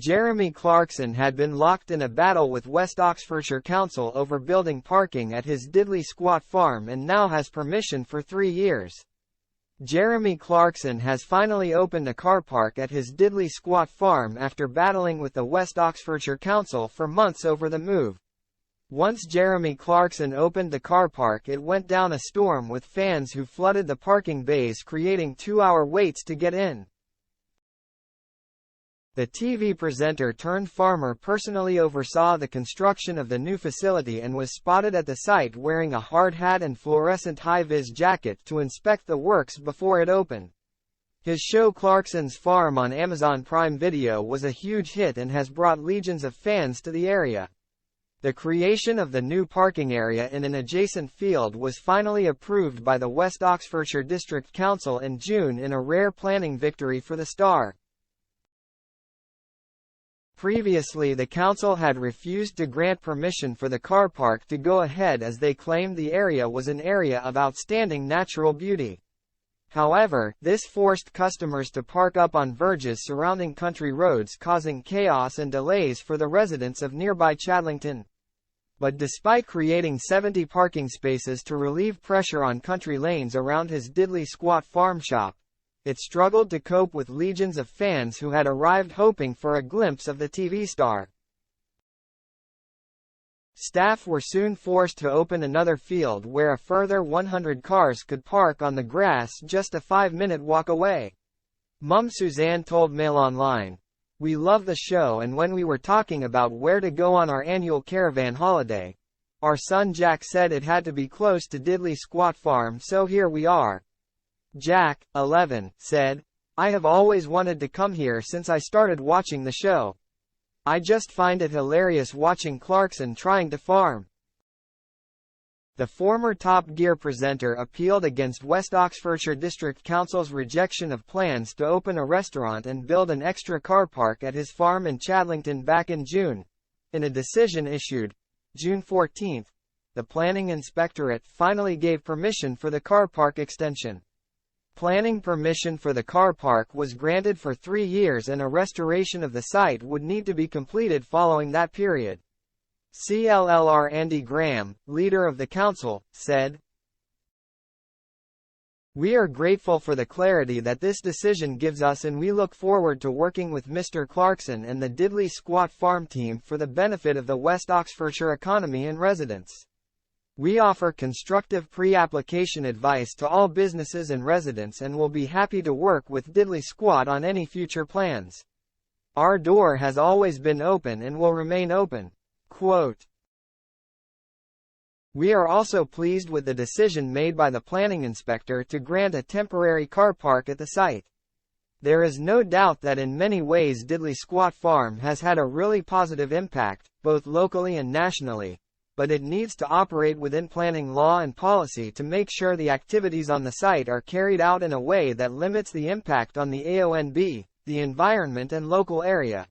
Jeremy Clarkson had been locked in a battle with West Oxfordshire Council over building parking at his Diddley Squat farm and now has permission for 3 years. Jeremy Clarkson has finally opened a car park at his Diddley Squat farm after battling with the West Oxfordshire Council for months over the move. Once Jeremy Clarkson opened the car park, it went down a storm with fans who flooded the parking bays, creating 2-hour waits to get in. The TV presenter turned farmer personally oversaw the construction of the new facility and was spotted at the site wearing a hard hat and fluorescent high-vis jacket to inspect the works before it opened. His show Clarkson's Farm on Amazon Prime Video was a huge hit and has brought legions of fans to the area. The creation of the new parking area in an adjacent field was finally approved by the West Oxfordshire District Council in June in a rare planning victory for the Star. Previously, the council had refused to grant permission for the car park to go ahead as they claimed the area was an area of outstanding natural beauty. However, this forced customers to park up on verges surrounding country roads, causing chaos and delays for the residents of nearby Chadlington. But despite creating 70 parking spaces to relieve pressure on country lanes around his Diddley Squat farm shop, it struggled to cope with legions of fans who had arrived hoping for a glimpse of the TV star. Staff were soon forced to open another field where a further 100 cars could park on the grass just a 5-minute walk away. Mum Suzanne told Mail Online, "We love the show, and when we were talking about where to go on our annual caravan holiday, our son Jack said it had to be close to Diddley Squat Farm, so here we are." Jack, 11, said, "I have always wanted to come here since I started watching the show. I just find it hilarious watching Clarkson trying to farm." The former Top Gear presenter appealed against West Oxfordshire District Council's rejection of plans to open a restaurant and build an extra car park at his farm in Chadlington back in June. In a decision issued June 14, the Planning Inspectorate finally gave permission for the car park extension. Planning permission for the car park was granted for 3 years, and a restoration of the site would need to be completed following that period. CLLR Andy Graham, leader of the council, said, "We are grateful for the clarity that this decision gives us, and we look forward to working with Mr. Clarkson and the Diddley Squat Farm team for the benefit of the West Oxfordshire economy and residents. We offer constructive pre-application advice to all businesses and residents and will be happy to work with Diddley Squat on any future plans. Our door has always been open and will remain open." Quote, "We are also pleased with the decision made by the planning inspector to grant a temporary car park at the site. There is no doubt that in many ways Diddley Squat Farm has had a really positive impact, both locally and nationally, but it needs to operate within planning law and policy to make sure the activities on the site are carried out in a way that limits the impact on the AONB, the environment and local area."